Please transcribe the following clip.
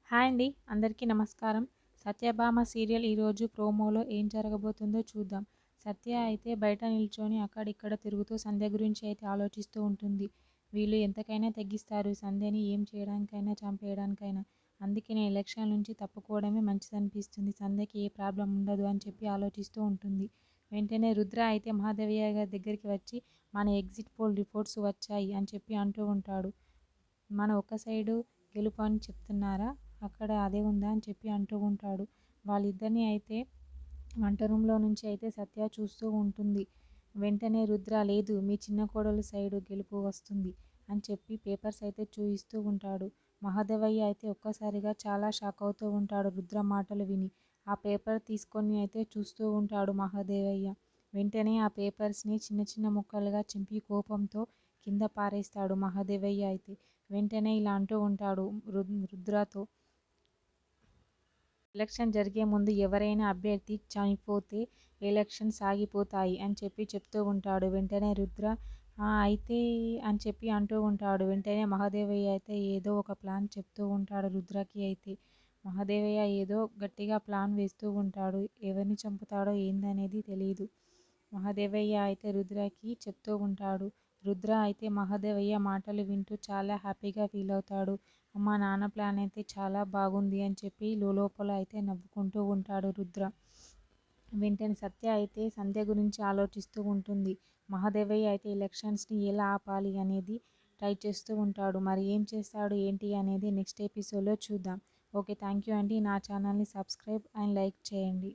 Hi అండి. అందరికీ నమస్కారం. 'సత్యభామ' సీరియల్ ఈరోజు ప్రోమోలో ఏం జరగబోతుందో చూద్దాం. సత్య అయితే బయట నిల్చొని అక్కడిక్కడ తిరుగుతూ సంధ్య గురించి అయితే ఆలోచిస్తూ ఉంటుంది. వీళ్ళు ఎంతకైనా తెగిస్తారు సంధ్యని, ఏం చేయడానికైనా చంపేయడానికైనా. అందుకే నేను ఎలక్షన్ నుంచి తప్పుకోవడమే మంచిదనిపిస్తుంది. సంధ్యకి ఏ ప్రాబ్లం ఉండదు అని చెప్పి ఆలోచిస్తూ ఉంటుంది. వెంటనే రుద్ర అయితే మహాదేవయ్య గారి దగ్గరికి వచ్చి మన ఎగ్జిట్ పోల్ రిపోర్ట్స్ వచ్చాయి అని చెప్పి అంటూ ఉంటాడు. మన ఒక్క సైడు గెలుపు అని చెప్తున్నారా, అక్కడ అదే ఉందా అని చెప్పి అంటూ ఉంటాడు. వాళ్ళిద్దరిని అయితే వంట రూమ్లో నుంచి అయితే సత్య చూస్తూ ఉంటుంది. వెంటనే రుద్ర లేదు మీ చిన్న కోడలు సైడు గెలుపు వస్తుంది అని చెప్పి పేపర్స్ అయితే చూయిస్తూ ఉంటాడు. మహాదేవయ్య అయితే ఒక్కసారిగా చాలా షాక్ అవుతూ ఉంటాడు రుద్ర మాటలు విని. ఆ పేపర్ తీసుకొని అయితే చూస్తూ ఉంటాడు మహాదేవయ్య. వెంటనే ఆ పేపర్స్ని చిన్న చిన్న ముక్కలుగా చింపి కోపంతో కింద పారేస్తాడు మహాదేవయ్య అయితే. వెంటనే ఇలా అంటూ ఉంటాడు రుద్రతో, ఎలక్షన్ జరిగే ముందు ఎవరైనా అభ్యర్థి చనిపోతే ఎలక్షన్స్ ఆగిపోతాయి అని చెప్పి చెప్తూ ఉంటాడు. వెంటనే రుద్ర అయితే అని చెప్పి అంటూ ఉంటాడు. వెంటనే మహాదేవయ్య అయితే ఏదో ఒక ప్లాన్ చెప్తూ ఉంటాడు రుద్రకి అయితే. మహాదేవయ్య ఏదో గట్టిగా ప్లాన్ వేస్తూ ఉంటాడు. ఎవరిని చంపుతాడో ఏందనేది తెలియదు. మహాదేవయ్య అయితే రుద్రకి చెప్తూ ఉంటాడు. రుద్ర అయితే మహాదేవయ్య మాటలు వింటూ చాలా హ్యాపీగా ఫీల్ అవుతాడు. మా నాన్న ప్లాన్ అయితే చాలా బాగుంది అని చెప్పి లోపల అయితే నవ్వుకుంటూ ఉంటాడు రుద్ర. వెంటనే సత్య అయితే సంధ్య గురించి ఆలోచిస్తూ ఉంటుంది. మహాదేవయ్య అయితే ఎలక్షన్స్ని ఎలా ఆపాలి అనేది ట్రై చేస్తూ ఉంటాడు. మరి ఏం చేస్తాడు ఏంటి అనేది నెక్స్ట్ ఎపిసోడ్లో చూద్దాం. ఓకే, థ్యాంక్ యూ అండి. నా ఛానల్ని సబ్స్క్రైబ్ అండ్ లైక్ చేయండి.